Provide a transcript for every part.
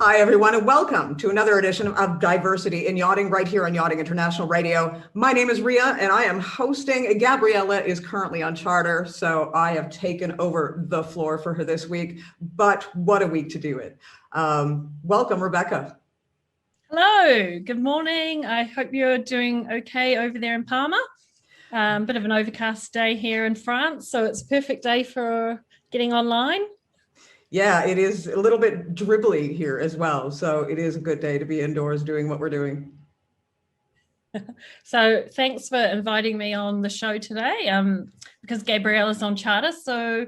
Hi, everyone, and welcome to another edition of Diversity in Yachting right here on Yachting International Radio. My name is Ria, and I am hosting. Gabriela is currently on charter, so I have taken over the floor for her this week. But what a week to do it. Welcome, Rebecca. Hello, good morning. I hope you're doing okay over there in Palma. Bit of an overcast day here in France, so it's a perfect day for getting online. Yeah, it is a little bit dribbly here as well. So it is a good day to be indoors doing what we're doing. So thanks for inviting me on the show today, because Gabriela's on charter. So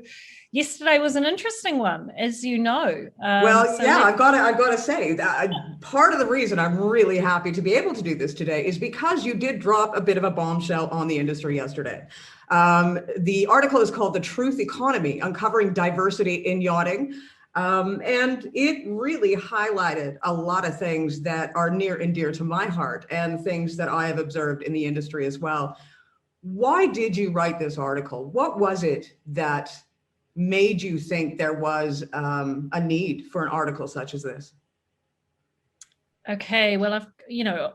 yesterday was an interesting one, as you know. I've got to say that part of the reason I'm really happy to be able to do this today is because you did drop a bit of a bombshell on the industry yesterday. The article is called "The Truth Economy: Uncovering Diversity in Yachting." And it really highlighted a lot of things that are near and dear to my heart and things that I have observed in the industry as well. Why did you write this article? What was it that made you think there was a need for an article such as this? Okay, well,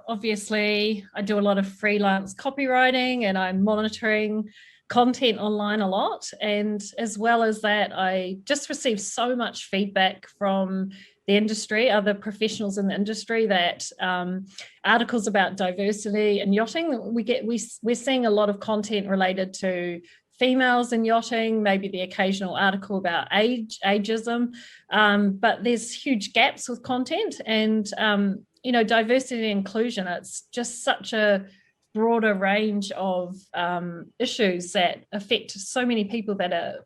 obviously I do a lot of freelance copywriting and I'm monitoring content online a lot. And as well as that, I just received so much feedback from the industry, other professionals in the industry, that articles about diversity in yachting, we're seeing a lot of content related to females in yachting, maybe the occasional article about ageism, but there's huge gaps with content and, diversity and inclusion. It's just such a broader range of issues that affect so many people that are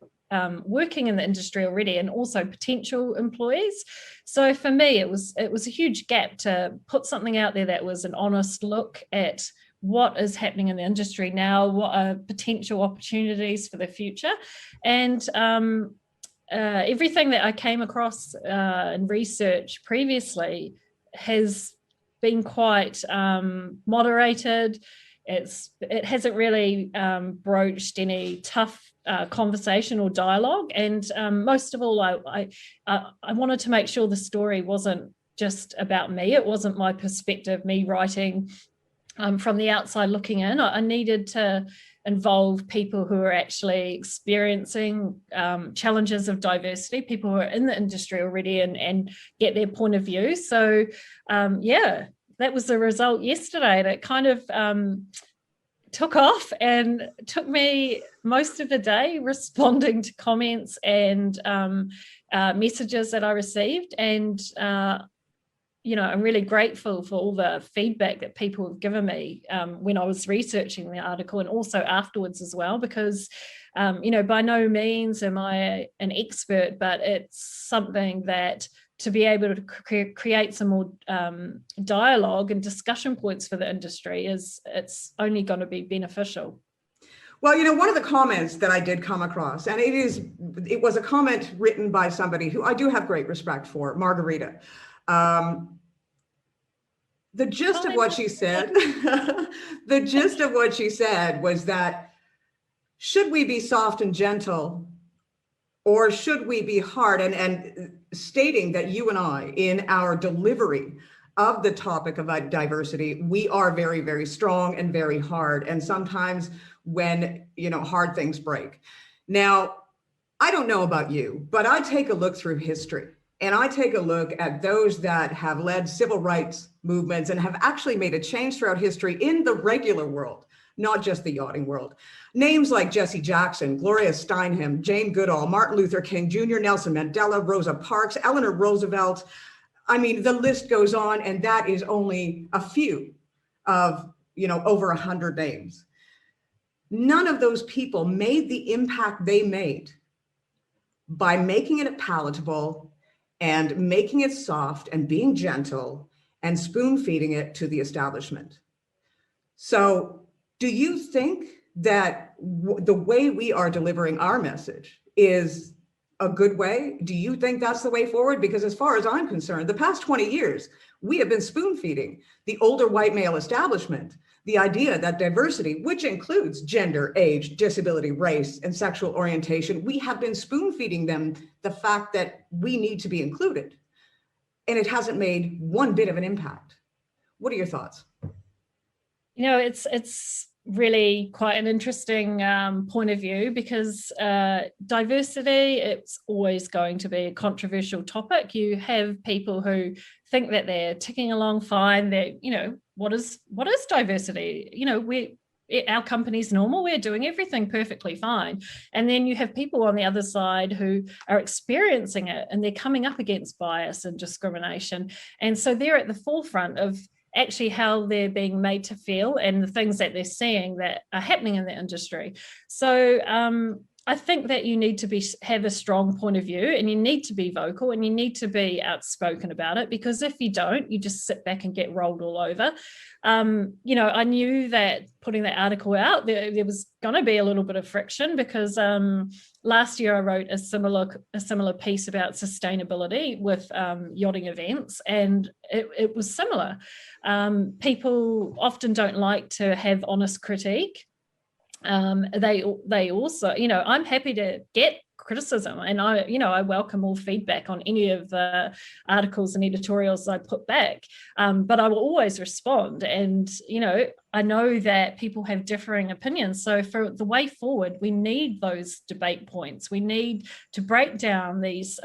working in the industry already and also potential employees. So for me, it was a huge gap to put something out there that was an honest look at what is happening in the industry now, what are potential opportunities for the future. And everything that I came across in research previously has been quite moderated. It hasn't really broached any tough conversation or dialogue. And most of all, I wanted to make sure the story wasn't just about me. It wasn't my perspective, me writing from the outside looking in. I needed to involve people who are actually experiencing challenges of diversity, people who are in the industry already and get their point of view. So that was the result yesterday. And it kind of took off and took me most of the day responding to comments and messages that I received. And I'm really grateful for all the feedback that people have given me when I was researching the article and also afterwards as well, because, by no means am I an expert, but it's something that to be able to create some more dialogue and discussion points for the industry it's only going to be beneficial. Well, one of the comments that I did come across, and it was a comment written by somebody who I do have great respect for, Margarita. The gist of what she said, was that should we be soft and gentle or should we be hard? And stating that you and I, in our delivery of the topic of diversity, we are very, very strong and very hard. And sometimes when, hard things break. Now, I don't know about you, but I take a look through history. And I take a look at those that have led civil rights movements and have actually made a change throughout history in the regular world, not just the yachting world. Names like Jesse Jackson, Gloria Steinem, Jane Goodall, Martin Luther King Jr., Nelson Mandela, Rosa Parks, Eleanor Roosevelt. I mean, the list goes on, and that is only a few of, over 100 names. None of those people made the impact they made by making it palatable and making it soft and being gentle and spoon feeding it to the establishment. So do you think that the way we are delivering our message is a good way? Do you think that's the way forward? Because as far as I'm concerned, the past 20 years, we have been spoon feeding the older white male establishment the idea that diversity, which includes gender, age, disability, race, and sexual orientation, we have been spoon feeding them the fact that we need to be included. and it hasn't made one bit of an impact. What are your thoughts? You know, it's really quite an interesting point of view, because diversity, it's always going to be a controversial topic. You have people who think that they're ticking along fine. That, you know, what is diversity? You know, our company's normal, we're doing everything perfectly fine. And then you have people on the other side who are experiencing it, and they're coming up against bias and discrimination. And so they're at the forefront of actually how they're being made to feel and the things that they're seeing that are happening in the industry. So I think that you need to have a strong point of view, and you need to be vocal, and you need to be outspoken about it, because if you don't, you just sit back and get rolled all over. You know, I knew that putting that article out, there was going to be a little bit of friction, because last year I wrote a similar piece about sustainability with yachting events, and it was similar. People often don't like to have honest critique. They also, you know, I'm happy to get criticism, and I welcome all feedback on any of the articles and editorials I put back, but I will always respond. And you know, I know that people have differing opinions, so for the way forward, we need those debate points. We need to break down these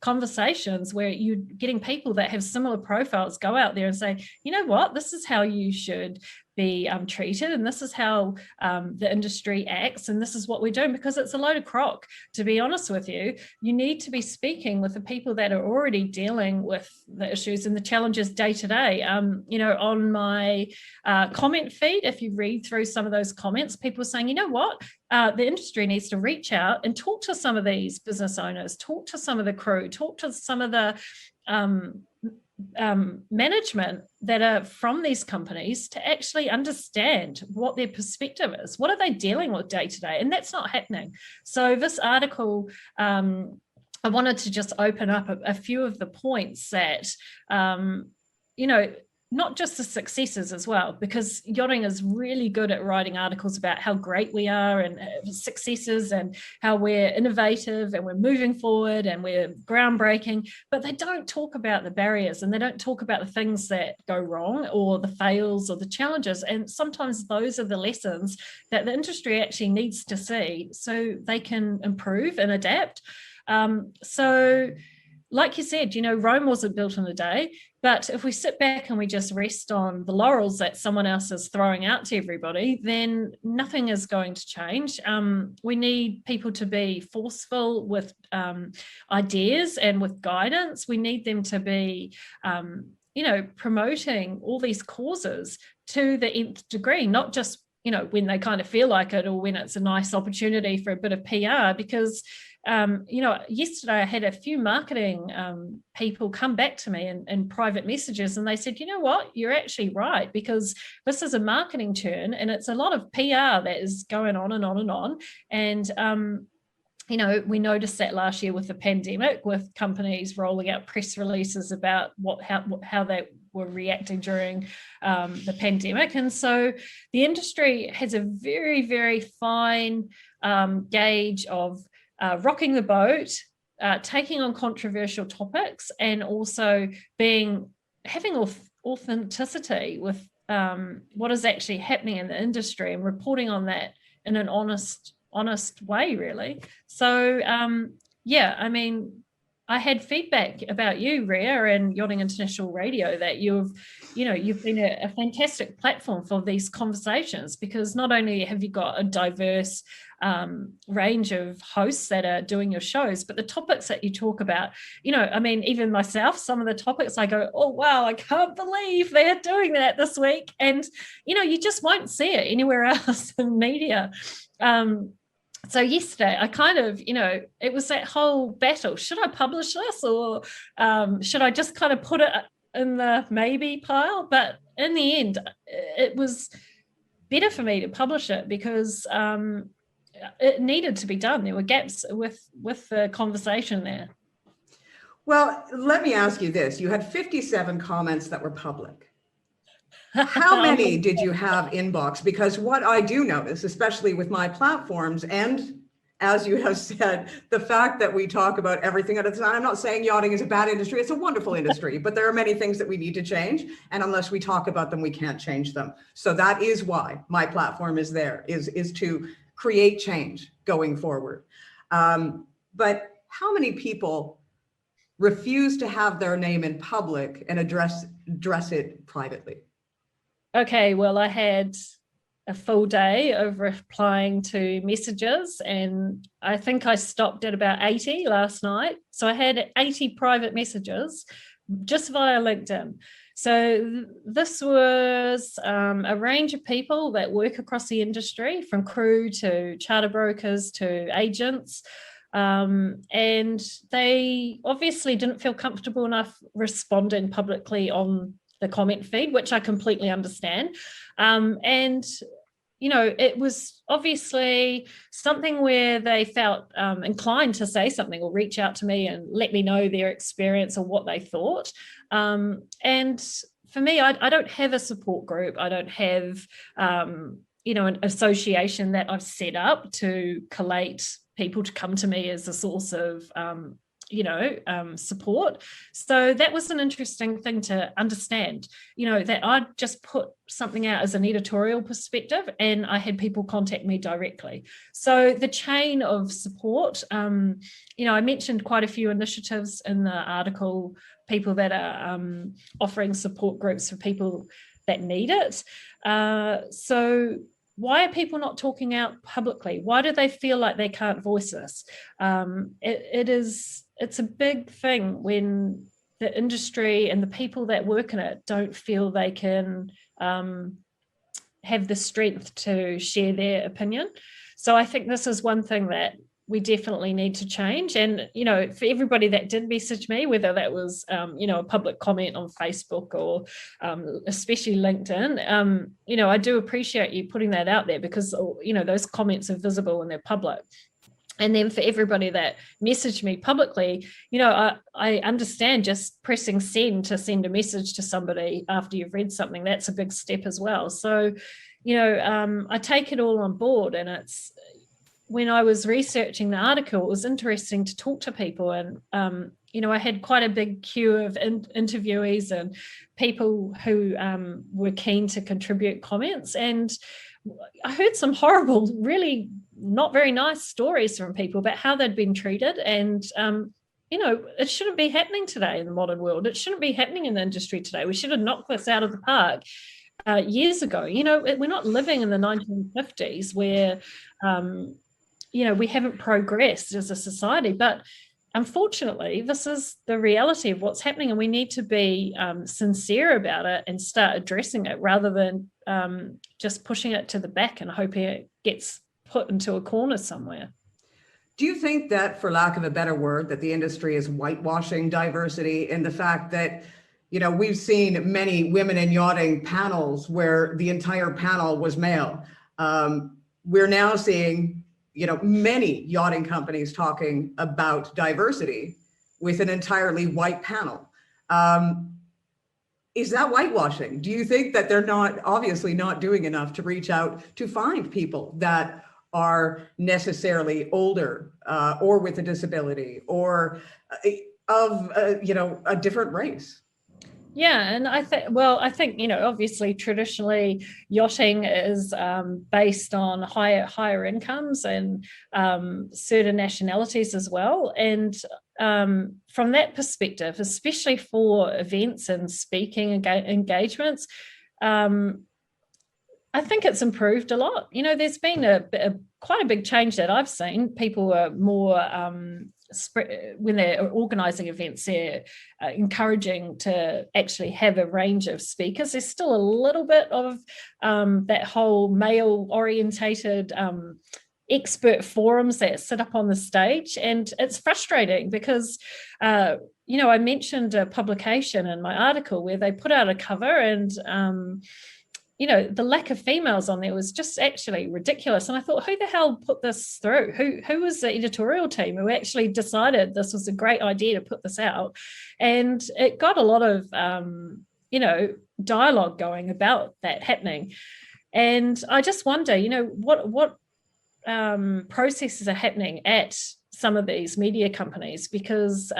conversations where you're getting people that have similar profiles go out there and say, you know what, this is how you should be treated, and this is how the industry acts, and this is what we're doing, because it's a load of crock, to be honest with you. You need to be speaking with the people that are already dealing with the issues and the challenges day to day. You know, on my comment feed, if you read through some of those comments, people are saying, you know what, the industry needs to reach out and talk to some of these business owners, talk to some of the crew, talk to some of the management that are from these companies, to actually understand what their perspective is. What are they dealing with day to day? And that's not happening. So this article, I wanted to just open up a few of the points that, you know, not just the successes as well, because yachting is really good at writing articles about how great we are and successes and how we're innovative and we're moving forward and we're groundbreaking, but they don't talk about the barriers, and they don't talk about the things that go wrong or the fails or the challenges. And sometimes those are the lessons that the industry actually needs to see so they can improve and adapt. So like you said, you know, Rome wasn't built in a day, but if we sit back and we just rest on the laurels that someone else is throwing out to everybody, then nothing is going to change. We need people to be forceful with ideas and with guidance. We need them to be, you know, promoting all these causes to the nth degree, not just, you know, when they kind of feel like it or when it's a nice opportunity for a bit of PR, because you know, yesterday I had a few marketing people come back to me in private messages, and they said, you know what, you're actually right, because this is a marketing turn and it's a lot of PR that is going on and on and on. And you know, we noticed that last year with the pandemic, with companies rolling out press releases about how they were reacting during the pandemic. And so the industry has a very, very fine gauge of rocking the boat, taking on controversial topics, and also having authenticity with what is actually happening in the industry and reporting on that in an honest way, really. So yeah, I mean, I had feedback about you, Rhea, and Yachting International Radio, that you've been a fantastic platform for these conversations, because not only have you got a diverse range of hosts that are doing your shows, but the topics that you talk about, you know, I mean, even myself, some of the topics I go, oh, wow, I can't believe they're doing that this week. And, you know, you just won't see it anywhere else in media. So yesterday I kind of, you know, it was that whole battle. Should I publish this, or should I just kind of put it in the maybe pile? But in the end, it was better for me to publish it, because it needed to be done. There were gaps with the conversation there. Well, let me ask you this. You had 57 comments that were public. How many did you have inbox? Because what I do notice, especially with my platforms and as you have said, the fact that we talk about everything at a time, I'm not saying yachting is a bad industry, it's a wonderful industry, but there are many things that we need to change. And unless we talk about them, we can't change them. So that is why my platform is there, is to create change going forward. But how many people refuse to have their name in public and address it privately? Okay, well, I had a full day of replying to messages, and I think I stopped at about 80 last night. So I had 80 private messages just via LinkedIn. So this was a range of people that work across the industry, from crew to charter brokers to agents. And they obviously didn't feel comfortable enough responding publicly on the comment feed, which I completely understand. And it was obviously something where they felt inclined to say something or reach out to me and let me know their experience or what they thought. And for me, I don't have a support group. I don't have, an association that I've set up to collate people to come to me as a source of support. So that was an interesting thing to understand, that I'd just put something out as an editorial perspective and I had people contact me directly. So the chain of support, I mentioned quite a few initiatives in the article, people that are offering support groups for people that need it. So why are people not talking out publicly? Why do they feel like they can't voice this? It's a big thing when the industry and the people that work in it don't feel they can have the strength to share their opinion. So I think this is one thing that we definitely need to change. And, for everybody that did message me, whether that was, a public comment on Facebook or especially LinkedIn, I do appreciate you putting that out there because, those comments are visible and they're public. And then for everybody that messaged me publicly, I understand just pressing send to send a message to somebody after you've read something, that's a big step as well. So, I take it all on board. And it's, when I was researching the article, it was interesting to talk to people. And, I had quite a big queue of interviewees and people who were keen to contribute comments. And I heard some horrible, really not very nice stories from people about how they'd been treated. And, it shouldn't be happening today in the modern world. It shouldn't be happening in the industry today. We should have knocked this out of the park years ago. We're not living in the 1950s where, we haven't progressed as a society. But unfortunately, this is the reality of what's happening, and we need to be sincere about it and start addressing it rather than just pushing it to the back and hoping it gets put into a corner somewhere. Do you think that, for lack of a better word, that the industry is whitewashing diversity in the fact that, we've seen many women in yachting panels where the entire panel was male? We're now seeing, many yachting companies talking about diversity with an entirely white panel. Is that whitewashing? Do you think that they're obviously not doing enough to reach out to find people that are necessarily older or with a disability or of a different race? Yeah, and I think, obviously traditionally yachting is based on higher incomes and certain nationalities as well. And from that perspective, especially for events and speaking engagements, I think it's improved a lot. There's been quite a big change that I've seen. People are more when they're organising events, they're encouraging to actually have a range of speakers. There's still a little bit of that whole male-orientated expert forums that sit up on the stage, and it's frustrating because I mentioned a publication in my article where they put out a cover and the lack of females on there was just actually ridiculous. And I thought, who the hell put this through? Who was the editorial team who actually decided this was a great idea to put this out? And it got a lot of, dialogue going about that happening. And I just wonder, what processes are happening at some of these media companies, because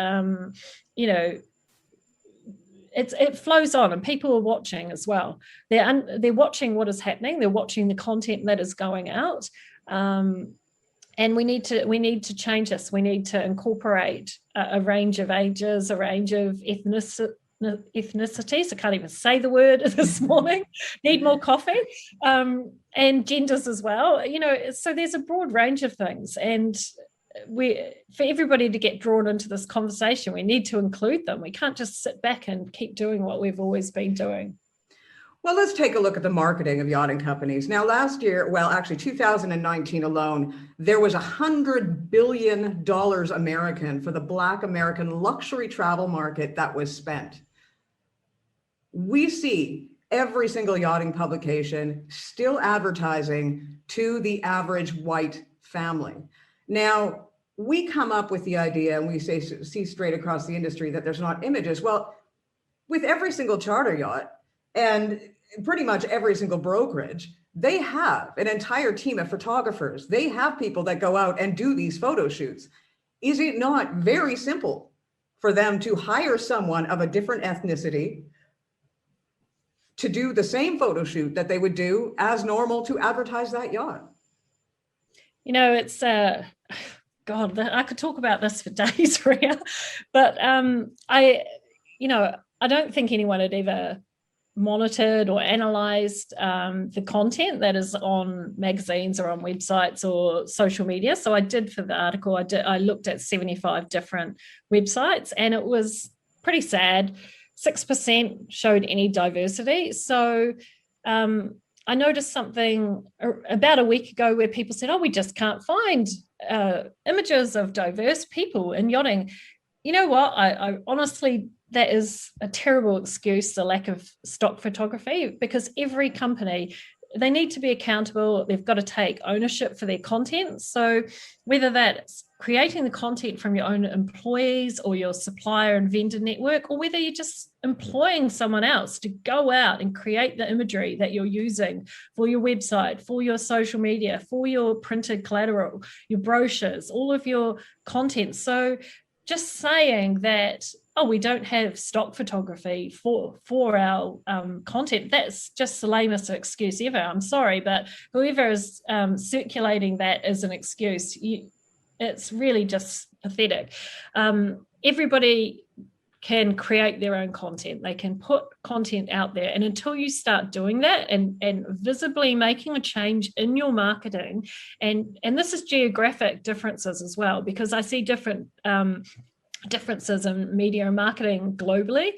it flows on and people are watching as well. They're watching what is happening. They're watching the content that is going out. And we need to change this. We need to incorporate a range of ages, a range of ethnicities. I can't even say the word this morning. Need more coffee. And genders as well. So there's a broad range of things. And for everybody to get drawn into this conversation, we need to include them. We can't just sit back and keep doing what we've always been doing. Well, let's take a look at the marketing of yachting companies. Now, last year, well, actually 2019 alone, there was $100 billion American for the Black American luxury travel market that was spent. We see every single yachting publication still advertising to the average white family. Now, we come up with the idea and we see straight across the industry that there's not images. Well, with every single charter yacht, and pretty much every single brokerage, they have an entire team of photographers. They have people that go out and do these photo shoots. Is it not very simple for them to hire someone of a different ethnicity to do the same photo shoot that they would do as normal to advertise that yacht? It's God, I could talk about this for days, Ria, but I don't think anyone had ever monitored or analyzed the content that is on magazines or on websites or social media. So I did, for the article, I looked at 75 different websites, and it was pretty sad. 6% showed any diversity. So I noticed something about a week ago where people said, we just can't find images of diverse people in yachting. You know what? I honestly, that is a terrible excuse, the lack of stock photography, because every company, they need to be accountable. They've got to take ownership for their content. So whether that's creating the content from your own employees or your supplier and vendor network, or whether you're just employing someone else to go out and create the imagery that you're using for your website, for your social media, for your printed collateral, your brochures, all of your content. So just saying that, we don't have stock photography for our content, that's just the lamest excuse ever. I'm sorry, but whoever is circulating that as an excuse, it's really just pathetic. Everybody can create their own content. They can put content out there. And until you start doing that and visibly making a change in your marketing, and this is geographic differences as well, because I see different differences in media and marketing globally.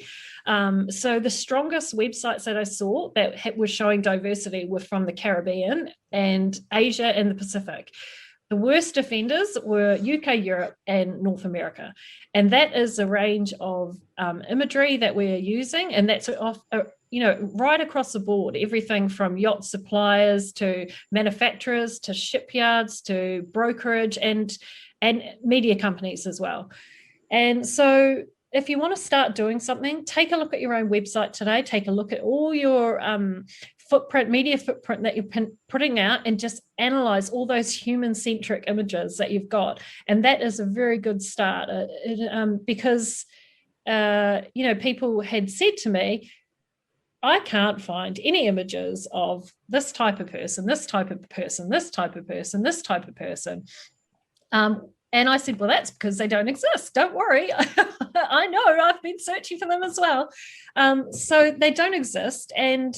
So the strongest websites that I saw that were showing diversity were from the Caribbean and Asia and the Pacific. The worst offenders were UK, Europe, and North America. And that is a range of imagery that we're using. And that's right across the board, everything from yacht suppliers to manufacturers to shipyards to brokerage and media companies as well. And so if you want to start doing something, take a look at your own website today, take a look at all your media footprint that you're putting out, and just analyze all those human-centric images that you've got. And that is a very good start because, people had said to me, I can't find any images of this type of person, this type of person, this type of person, this type of person. And I said, well, that's because they don't exist. Don't worry. I know, I've been searching for them as well. So they don't exist. And,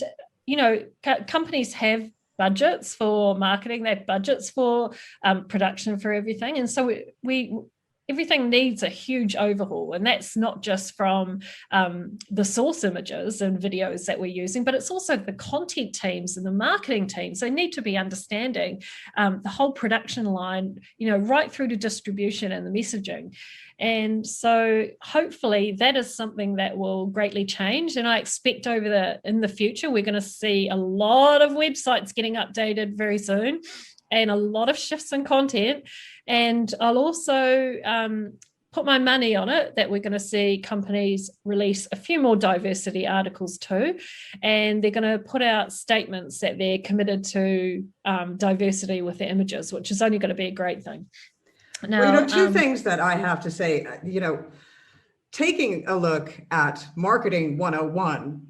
companies have budgets for marketing. They have budgets for production for everything. And so everything needs a huge overhaul. And that's not just from the source images and videos that we're using, but it's also the content teams and the marketing teams. They need to be understanding the whole production line, right through to distribution and the messaging. And so hopefully that is something that will greatly change. And I expect in the future, we're going to see a lot of websites getting updated very soon, and a lot of shifts in content. And I'll also put my money on it that we're going to see companies release a few more diversity articles too, and they're going to put out statements that they're committed to diversity with their images, which is only going to be a great thing. Now, well, two things that I have to say, taking a look at Marketing 101,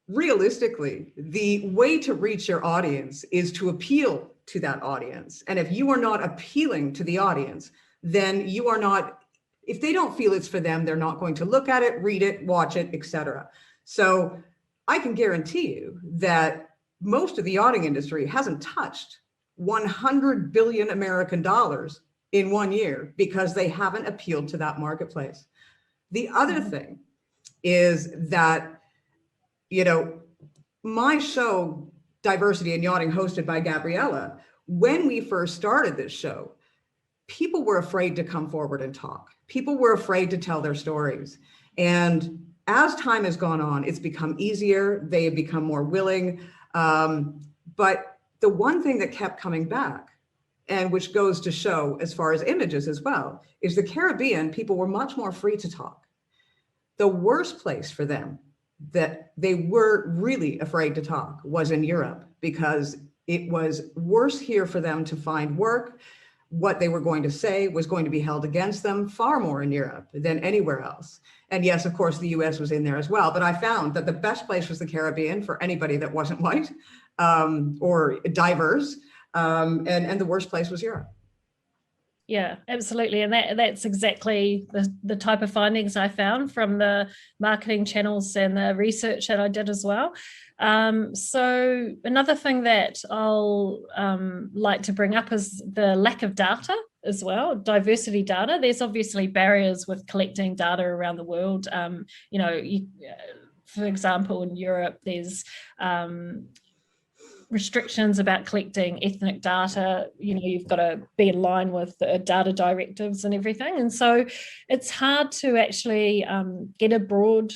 realistically, the way to reach your audience is to appeal to that audience. And if you are not appealing to the audience, then you are not, if they don't feel it's for them, they're not going to look at it, read it, watch it, etc. So I can guarantee you that most of the yachting industry hasn't touched 100 billion American dollars in 1 year because they haven't appealed to that marketplace. The other thing is that, my show, Diversity in Yachting, hosted by Gabriela, when we first started this show, people were afraid to come forward and talk. People were afraid to tell their stories. And as time has gone on, it's become easier. They have become more willing. But the one thing that kept coming back, and which goes to show as far as images as well, is the Caribbean, people were much more free to talk. The worst place for them that they were really afraid to talk was in Europe, because it was worse here for them to find work. What they were going to say was going to be held against them far more in Europe than anywhere else. And yes, of course, the US was in there as well. But I found that the best place was the Caribbean for anybody that wasn't white or diverse. And the worst place was Europe. Yeah, absolutely. And that's exactly the type of findings I found from the marketing channels and the research that I did as well. So another thing that I'll like to bring up is the lack of data as well, diversity data. There's obviously barriers with collecting data around the world. For example, in Europe, there's restrictions about collecting ethnic data. You've got to be in line with the data directives and everything. And so it's hard to actually get a broad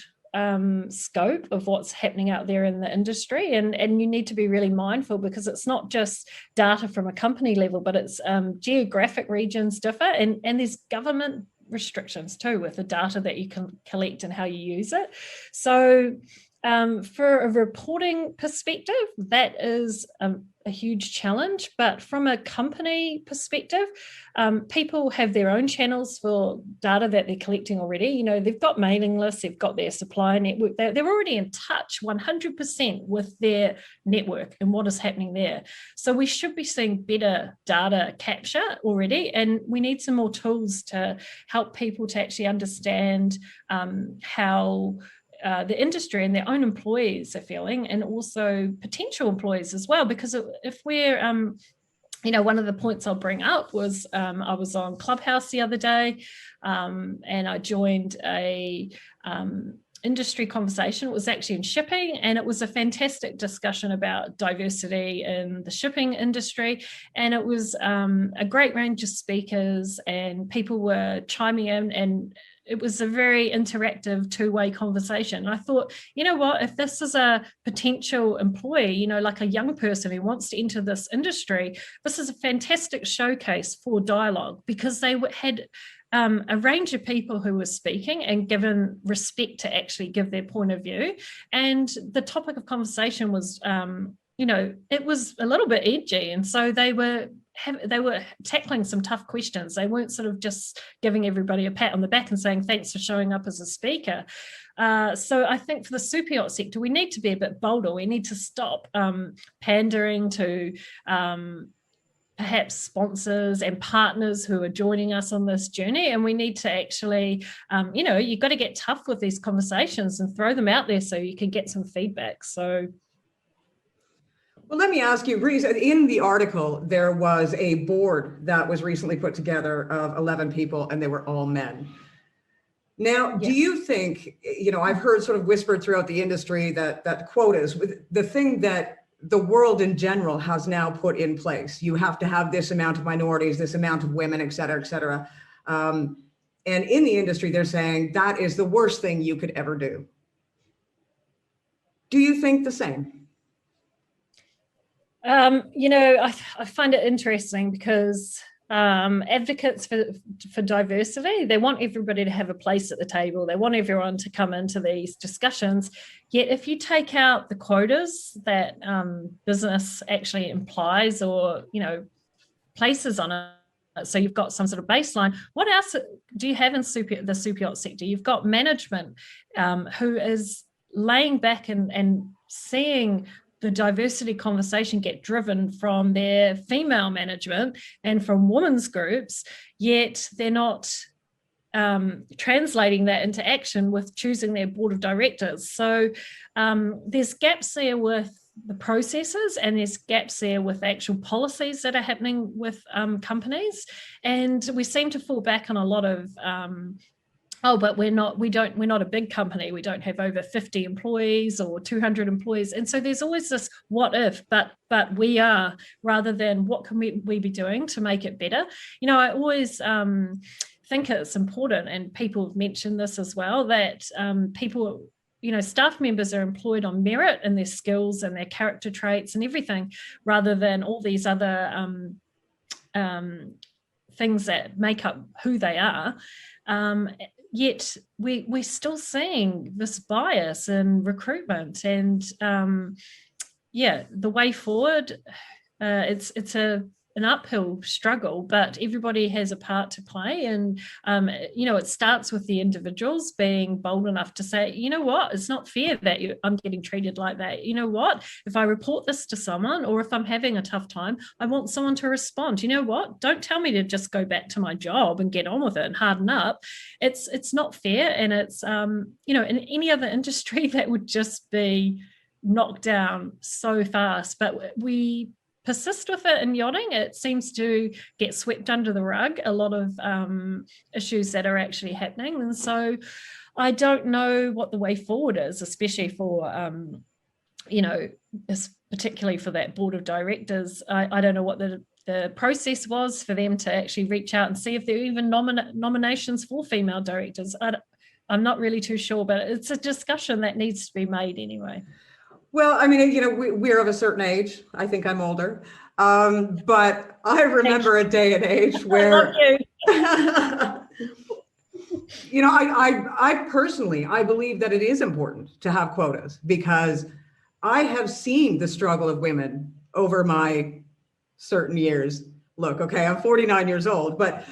scope of what's happening out there in the industry. And you need to be really mindful, because it's not just data from a company level, but it's geographic regions differ, and there's government restrictions too with the data that you can collect and how you use it. So for a reporting perspective, that is a huge challenge. But from a company perspective, people have their own channels for data that they're collecting already. They've got mailing lists, they've got their supplier network, they're already in touch 100% with their network and what is happening there. So we should be seeing better data capture already, and we need some more tools to help people to actually understand how the industry and their own employees are feeling, and also potential employees as well. Because if we're, one of the points I'll bring up was I was on Clubhouse the other day, and I joined a industry conversation. It was actually in shipping, and it was a fantastic discussion about diversity in the shipping industry. And it was a great range of speakers, and people were chiming in, and it was a very interactive two-way conversation. I thought, what, if this is a potential employee, like a young person who wants to enter this industry, this is a fantastic showcase for dialogue, because they had a range of people who were speaking and given respect to actually give their point of view. And the topic of conversation was, it was a little bit edgy. And so they were tackling some tough questions. They weren't sort of just giving everybody a pat on the back and saying, thanks for showing up as a speaker. So I think for the super yacht sector, we need to be a bit bolder. We need to stop pandering to perhaps sponsors and partners who are joining us on this journey. And we need to actually, you've got to get tough with these conversations and throw them out there so you can get some feedback. So well, let me ask you, Reese, in the article, there was a board that was recently put together of 11 people, and they were all men. Now, do you think, I've heard sort of whispered throughout the industry that quotas, the thing that the world in general has now put in place, you have to have this amount of minorities, this amount of women, et cetera, et cetera. And in the industry, they're saying that is the worst thing you could ever do. Do you think the same? I find it interesting because advocates for diversity. They want everybody to have a place at the table. They want everyone to come into these discussions. Yet if you take out the quotas that business actually implies or, places on it, so you've got some sort of baseline. What else do you have in the super yacht sector? You've got management who is laying back and seeing the diversity conversation get driven from their female management and from women's groups, yet they're not translating that into action with choosing their board of directors. So there's gaps there with the processes, and there's gaps there with actual policies that are happening with companies, and we seem to fall back on a lot of but we're not a big company, we don't have over 50 employees or 200 employees, and so there's always this what if, but we are, rather than what can we be doing to make it better. I always think it's important, and people have mentioned this as well, that people, staff members are employed on merit and their skills and their character traits and everything, rather than all these other things that make up who they are. Yet we're still seeing this bias in recruitment, and the way forward, it's an uphill struggle, but everybody has a part to play. And, it starts with the individuals being bold enough to say, you know what, it's not fair that I'm getting treated like that. You know what, if I report this to someone, or if I'm having a tough time, I want someone to respond. You know what, don't tell me to just go back to my job and get on with it and harden up. It's not fair. And it's, in any other industry that would just be knocked down so fast, but we persist with it in yachting. It seems to get swept under the rug, a lot of issues that are actually happening. And so I don't know what the way forward is, especially for, particularly for that board of directors. I don't know what the process was for them to actually reach out and see if there are even nominations for female directors. I'm not really too sure, but it's a discussion that needs to be made anyway. Well, I mean, we're of a certain age. I think I'm older, but I remember a day and age where, I personally, I believe that it is important to have quotas, because I have seen the struggle of women over my certain years. Look, okay, I'm 49 years old, but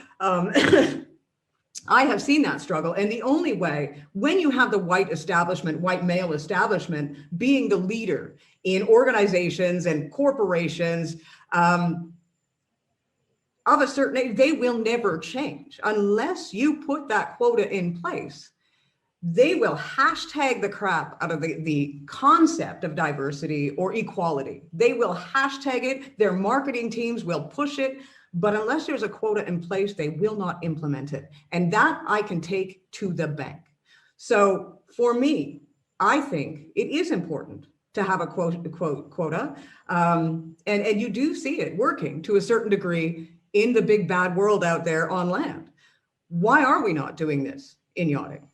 I have seen that struggle. And the only way, when you have the white male establishment being the leader in organizations and corporations of a certain age, they will never change unless you put that quota in place. They will hashtag the crap out of the concept of diversity or equality. They will hashtag it. Their marketing teams will push it. But unless there's a quota in place, they will not implement it. And that I can take to the bank. So for me, I think it is important to have a quota. And you do see it working to a certain degree in the big bad world out there on land. Why are we not doing this in yachting?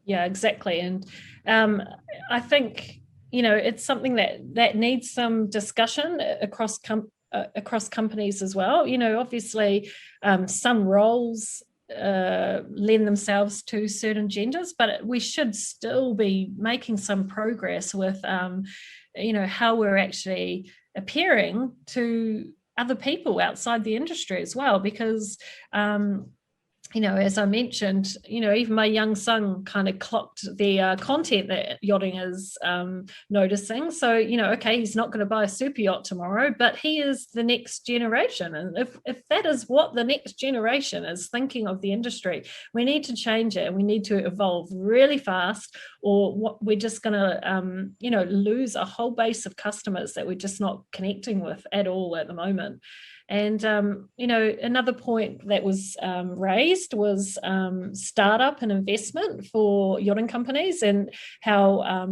Yeah, exactly. And I think, it's something that needs some discussion across companies as well. Obviously some roles lend themselves to certain genders, but we should still be making some progress with how we're actually appearing to other people outside the industry as well, because as I mentioned, even my young son kind of clocked the content that yachting is noticing. So, okay, he's not going to buy a super yacht tomorrow, but he is the next generation. And if that is what the next generation is thinking of the industry, we need to change it, and we need to evolve really fast, or what we're just going to, lose a whole base of customers that we're just not connecting with at all at the moment. And, another point that was raised was startup and investment for yachting companies, and how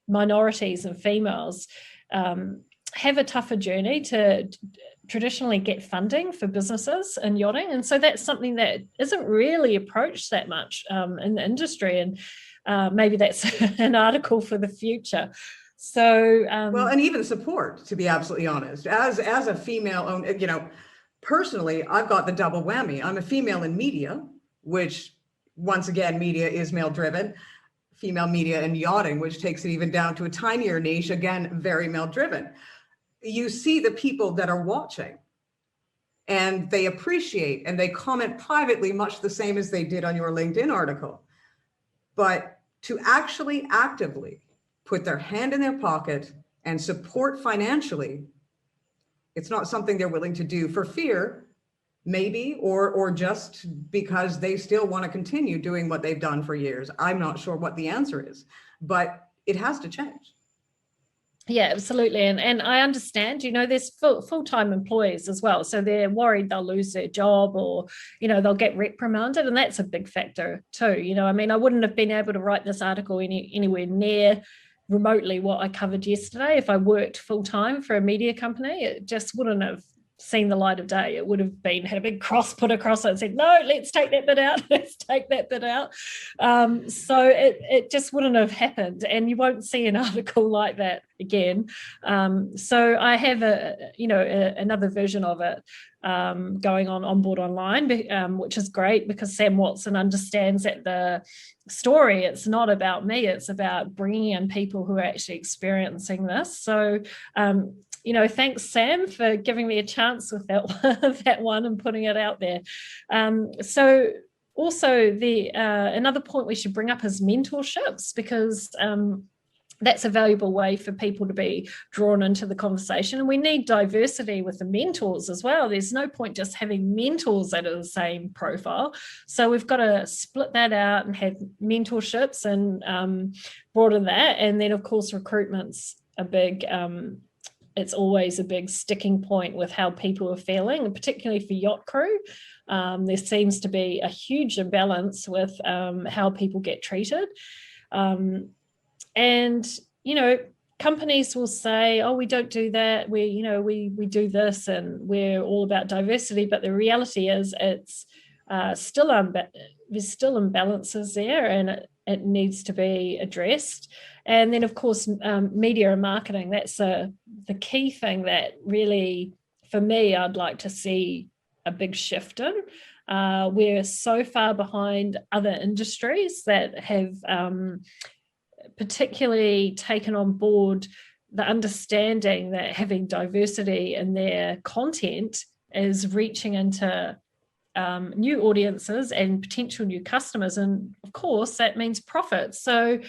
minorities and females have a tougher journey to traditionally get funding for businesses in yachting. And so that's something that isn't really approached that much in the industry. And maybe that's an article for the future. So well, and even support, to be absolutely honest, as a female owned, personally, I've got the double whammy. I'm a female in media, which once again, media is male driven, female media and yachting, which takes it even down to a tinier niche, again, very male driven. You see the people that are watching and they appreciate and they comment privately, much the same as they did on your LinkedIn article. But to actually actively put their hand in their pocket and support financially, it's not something they're willing to do for fear, maybe, or just because they still want to continue doing what they've done for years. I'm not sure what the answer is, but it has to change. Yeah, absolutely. And I understand, there's full-time employees as well. So they're worried they'll lose their job or, they'll get reprimanded. And that's a big factor too. I wouldn't have been able to write this article anywhere near remotely what I covered yesterday if I worked full-time for a media company. It just wouldn't have seen the light of day. It would have had a big cross put across it and said, no, let's take that bit out. Let's take that bit out. So it just wouldn't have happened. And you won't see an article like that again. So I have another version of it going on board online, which is great because Sam Watson understands that the story, it's not about me, it's about bringing in people who are actually experiencing this. So thanks, Sam, for giving me a chance with that one and putting it out there. So also another point we should bring up is mentorships, because that's a valuable way for people to be drawn into the conversation. And we need diversity with the mentors as well. There's no point just having mentors that are the same profile. So we've got to split that out and have mentorships and broaden that. And then, of course, recruitment's a big it's always a big sticking point with how people are feeling, and particularly for yacht crew. There seems to be a huge imbalance with how people get treated. And, companies will say, oh, we don't do that. We do this and we're all about diversity. But the reality is it's there's still imbalances there, and it needs to be addressed. And then, of course, media and marketing, that's the key thing that really, for me, I'd like to see a big shift in. We're so far behind other industries that have particularly taken on board the understanding that having diversity in their content is reaching into new audiences and potential new customers. And of course, that means profit. So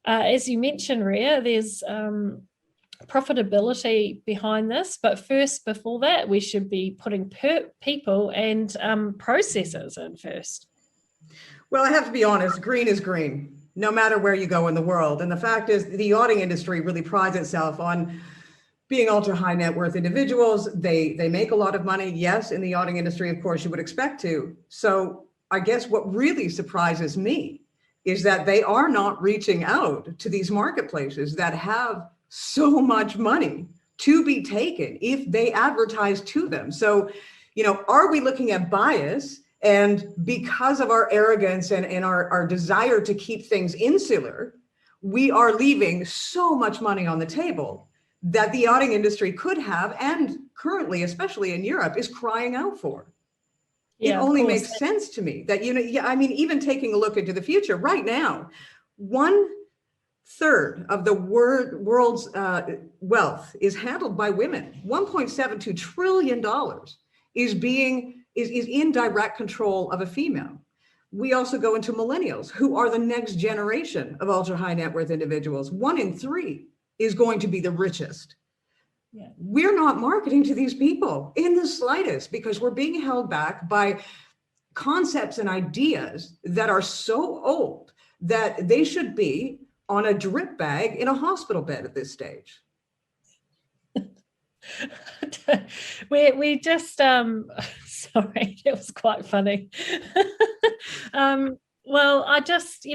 as you mentioned, Rhea, there's profitability behind this. But first, before that, we should be putting people and processes in first. Well, I have to be honest, green is green, no matter where you go in the world. And the fact is, the yachting industry really prides itself on being ultra high net worth individuals. They make a lot of money. Yes, in the yachting industry, of course, you would expect to. So I guess what really surprises me is that they are not reaching out to these marketplaces that have so much money to be taken if they advertise to them. So, are we looking at bias? And because of our arrogance and our desire to keep things insular, we are leaving so much money on the table that the yachting industry could have, and currently, especially in Europe, is crying out for. Yeah, it only makes sense to me that, even taking a look into the future right now, 1/3 of the world's wealth is handled by women. $1.72 trillion is in direct control of a female. We also go into millennials, who are the next generation of ultra high net worth individuals. 1 in 3 is going to be the richest. Yeah. We're not marketing to these people in the slightest, because we're being held back by concepts and ideas that are so old that they should be on a drip bag in a hospital bed at this stage. we just sorry, it was quite funny. Well, I just,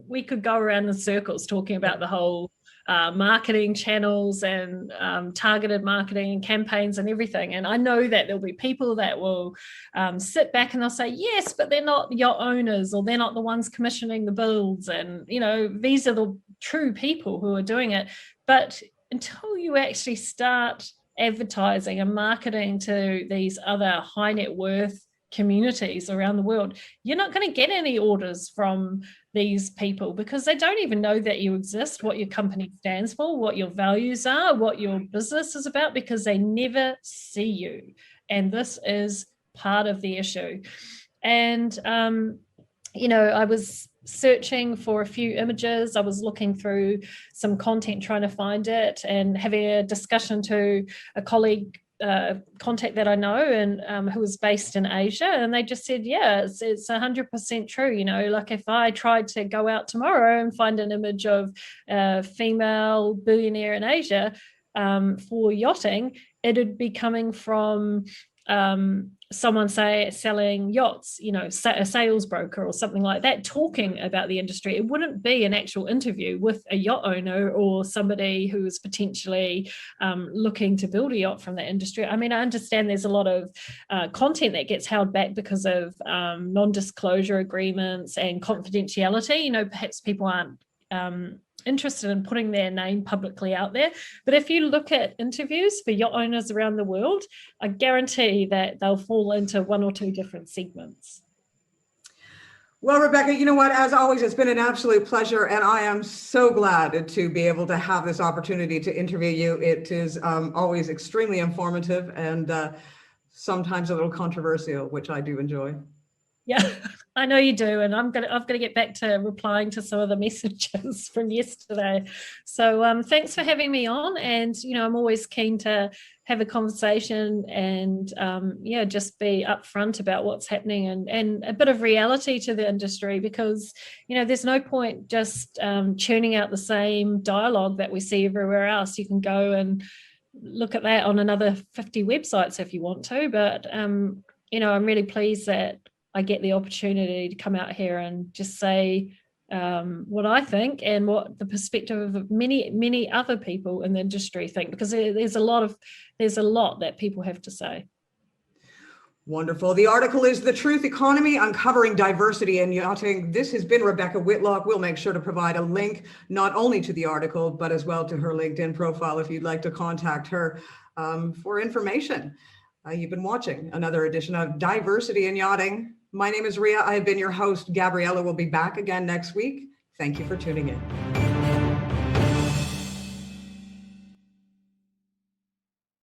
we could go around in circles talking about the whole marketing channels and targeted marketing and campaigns and everything. And I know that there'll be people that will sit back and they'll say, yes, but they're not yacht owners, or they're not the ones commissioning the builds. And, these are the true people who are doing it. But until you actually start advertising and marketing to these other high net worth communities around the world, you're not going to get any orders from these people because they don't even know that you exist, what your company stands for, what your values are, what your business is about, because they never see you. And this is part of the issue. And, I was searching for a few images. I was looking through some content, trying to find it, and having a discussion to a colleague contact that I know and who was based in Asia, and they just said, yeah, it's 100% true. Like if I tried to go out tomorrow and find an image of a female billionaire in Asia for yachting, it'd be coming from someone, say, selling yachts, a sales broker or something like that, talking about the industry. It wouldn't be an actual interview with a yacht owner or somebody who is potentially looking to build a yacht from the industry. I mean, I understand there's a lot of content that gets held back because of non-disclosure agreements and confidentiality. Perhaps people aren't interested in putting their name publicly out there. But if you look at interviews for yacht owners around the world, I guarantee that they'll fall into one or two different segments. Well, Rebecca, you know what? As always, it's been an absolute pleasure, and I am so glad to be able to have this opportunity to interview you. It is always extremely informative and sometimes a little controversial, which I do enjoy. Yeah, I know you do, and I've got to get back to replying to some of the messages from yesterday. So thanks for having me on, and I'm always keen to have a conversation and just be upfront about what's happening and a bit of reality to the industry, because there's no point just churning out the same dialogue that we see everywhere else. You can go and look at that on another 50 websites if you want to, but I'm really pleased that I get the opportunity to come out here and just say what I think and what the perspective of many, many other people in the industry think, because there's a lot that people have to say. Wonderful. The article is The Truth Economy, Uncovering Diversity in Yachting. This has been Rebecca Whitlock. We'll make sure to provide a link not only to the article, but as well to her LinkedIn profile if you'd like to contact her for information. You've been watching another edition of Diversity in Yachting. My name is Ria. I have been your host. Gabriela will be back again next week. Thank you for tuning in.